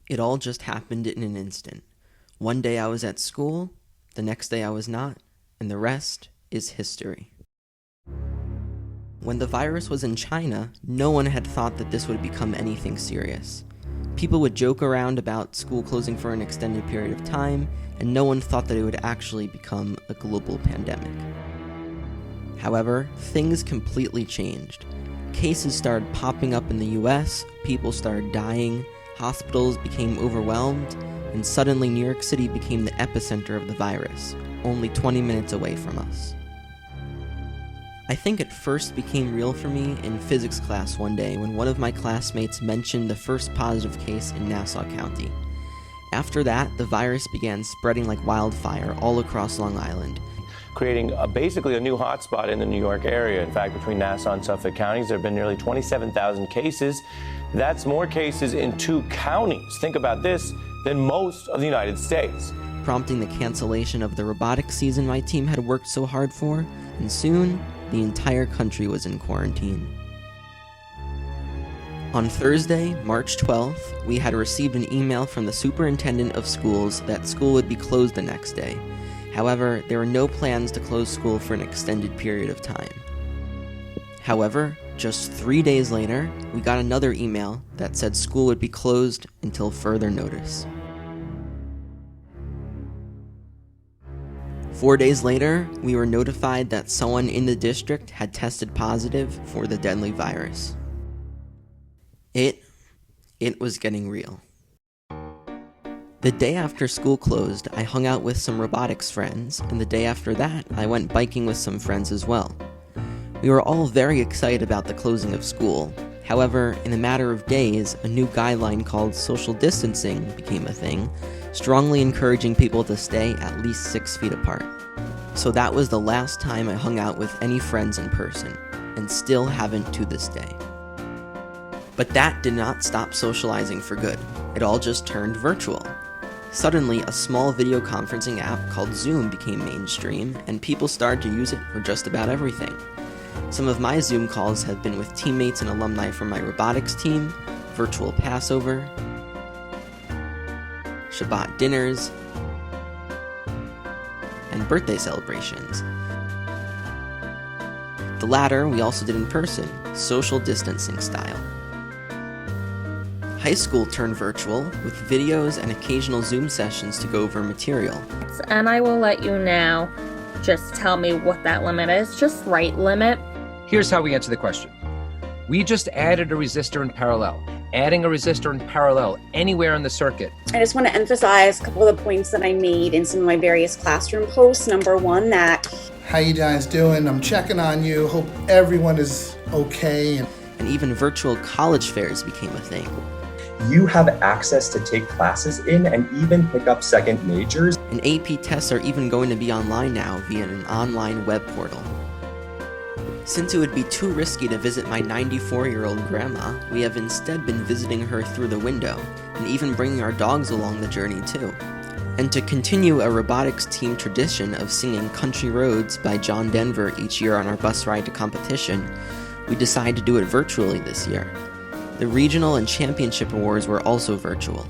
It all just happened in an instant. One day I was at school, the next day I was not, and the rest is history. When the virus was in China, no one had thought that this would become anything serious. People would joke around about school closing for an extended period of time, and no one thought that it would actually become a global pandemic. However, things completely changed. Cases started popping up in the US, people started dying, hospitals became overwhelmed, and suddenly New York City became the epicenter of the virus, only 20 minutes away from us. I think it first became real for me in physics class one day when one of my classmates mentioned the first positive case in Nassau County. After that, the virus began spreading like wildfire all across Long Island, creating basically a new hotspot in the New York area. In fact, between Nassau and Suffolk counties, there have been nearly 27,000 cases. That's more cases in 2 counties, think about this, than most of the United States. prompting the cancellation of the robotics season my team had worked so hard for, and soon, the entire country was in quarantine. On Thursday, March 12th, we had received an email from the superintendent of schools that school would be closed the next day. However, there were no plans to close school for an extended period of time. However, just 3 days later, we got another email that said school would be closed until further notice. 4 days later, we were notified that someone in the district had tested positive for the deadly virus. It was getting real. The day after school closed, I hung out with some robotics friends, and the day after that, I went biking with some friends as well. We were all very excited about the closing of school. However, in a matter of days, a new guideline called social distancing became a thing, strongly encouraging people to stay at least 6 feet apart. So that was the last time I hung out with any friends in person, and still haven't to this day. But that did not stop socializing for good. It all just turned virtual. Suddenly, a small video conferencing app called Zoom became mainstream, and people started to use it for just about everything. Some of my Zoom calls have been with teammates and alumni from my robotics team, virtual Passover, Shabbat dinners, and birthday celebrations. The latter we also did in person, social distancing style. High school turned virtual with videos and occasional Zoom sessions to go over material. And I will let you now. Just tell me what that limit is. Just write limit. Here's how we answer the question. We just added a resistor in parallel. Adding a resistor in parallel anywhere in the circuit. I just want to emphasize a couple of the points that I made in some of my various classroom posts. Number one, that how you guys doing? I'm checking on you. Hope everyone is okay. And even virtual college fairs became a thing. You have access to take classes in and even pick up second majors. And AP tests are even going to be online now via an online web portal. Since it would be too risky to visit my 94-year-old grandma, we have instead been visiting her through the window, and even bringing our dogs along the journey too. And to continue a robotics team tradition of singing Country Roads by John Denver each year on our bus ride to competition, we decided to do it virtually this year. The regional and championship awards were also virtual.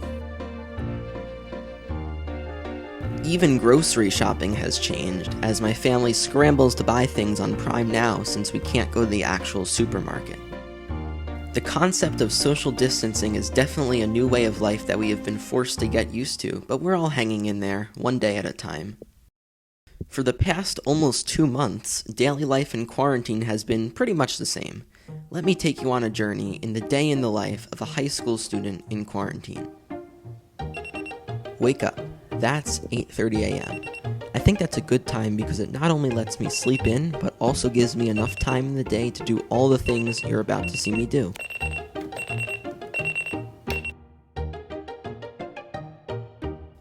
Even grocery shopping has changed, as my family scrambles to buy things on Prime Now since we can't go to the actual supermarket. The concept of social distancing is definitely a new way of life that we have been forced to get used to, but we're all hanging in there, one day at a time. For the past almost 2 months, daily life in quarantine has been pretty much the same. Let me take you on a journey in the day in the life of a high school student in quarantine. Wake up. That's 8:30 a.m. I think that's a good time because it not only lets me sleep in, but also gives me enough time in the day to do all the things you're about to see me do.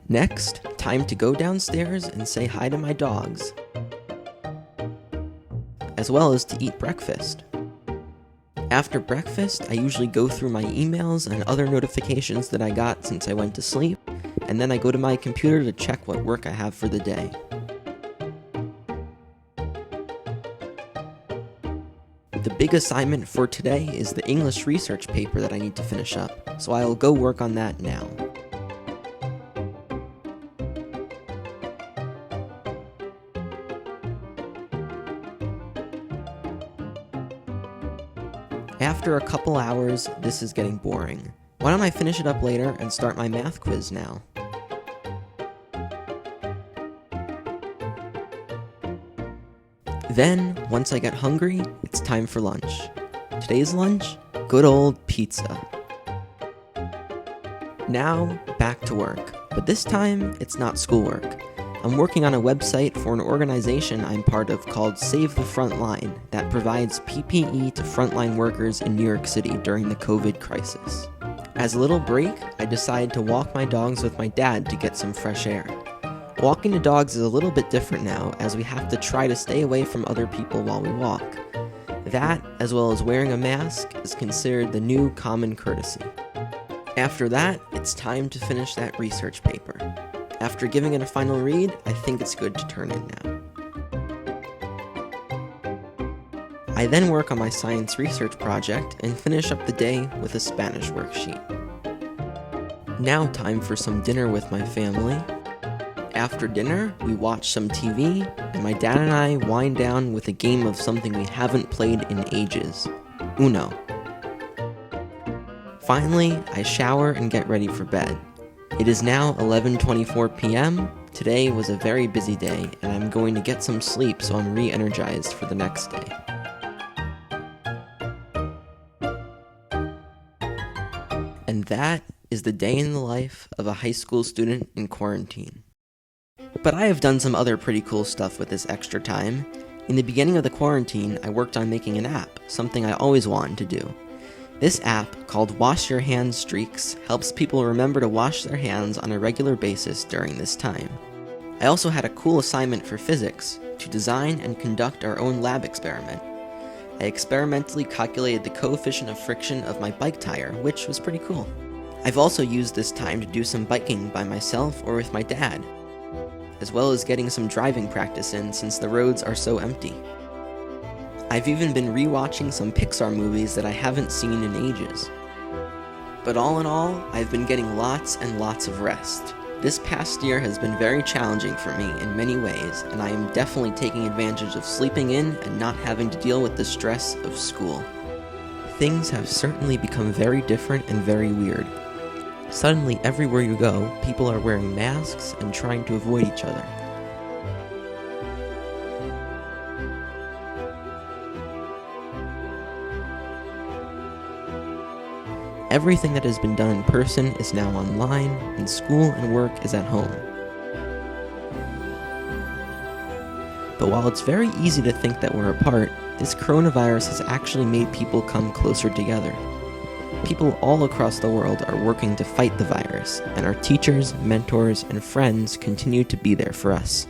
Next, time to go downstairs and say hi to my dogs, as well as to eat breakfast. After breakfast, I usually go through my emails and other notifications that I got since I went to sleep, and then I go to my computer to check what work I have for the day. The big assignment for today is the English research paper that I need to finish up, so I'll go work on that now. After a couple hours, this is getting boring. Why don't I finish it up later and start my math quiz now? Then, once I get hungry, it's time for lunch. Today's lunch? Good old pizza. Now, back to work. But this time, it's not schoolwork. I'm working on a website for an organization I'm part of called Save the Frontline that provides PPE to frontline workers in New York City during the COVID crisis. As a little break, I decide to walk my dogs with my dad to get some fresh air. Walking the dogs is a little bit different now, as we have to try to stay away from other people while we walk. That, as well as wearing a mask, is considered the new common courtesy. After that, it's time to finish that research paper. After giving it a final read, I think it's good to turn in now. I then work on my science research project and finish up the day with a Spanish worksheet. Now time for some dinner with my family. After dinner, we watch some TV, and my dad and I wind down with a game of something we haven't played in ages, Uno. Finally, I shower and get ready for bed. It is now 11:24 p.m. Today was a very busy day, and I'm going to get some sleep so I'm re-energized for the next day. And that is the day in the life of a high school student in quarantine. But I have done some other pretty cool stuff with this extra time. In the beginning of the quarantine, I worked on making an app, something I always wanted to do. This app, called Wash Your Hands Streaks, helps people remember to wash their hands on a regular basis during this time. I also had a cool assignment for physics, to design and conduct our own lab experiment. I experimentally calculated the coefficient of friction of my bike tire, which was pretty cool. I've also used this time to do some biking by myself or with my dad, as well as getting some driving practice in since the roads are so empty. I've even been rewatching some Pixar movies that I haven't seen in ages. But all in all, I've been getting lots and lots of rest. This past year has been very challenging for me in many ways, and I am definitely taking advantage of sleeping in and not having to deal with the stress of school. Things have certainly become very different and very weird. Suddenly, everywhere you go, people are wearing masks and trying to avoid each other. Everything that has been done in person is now online, and school and work is at home. But while it's very easy to think that we're apart, this coronavirus has actually made people come closer together. People all across the world are working to fight the virus, and our teachers, mentors, and friends continue to be there for us.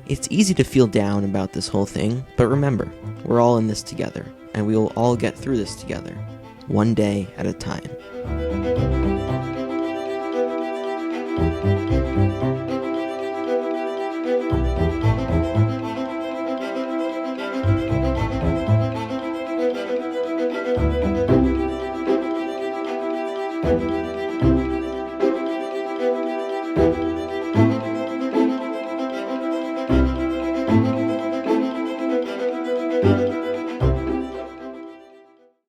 It's easy to feel down about this whole thing, but remember, we're all in this together, and we will all get through this together, one day at a time.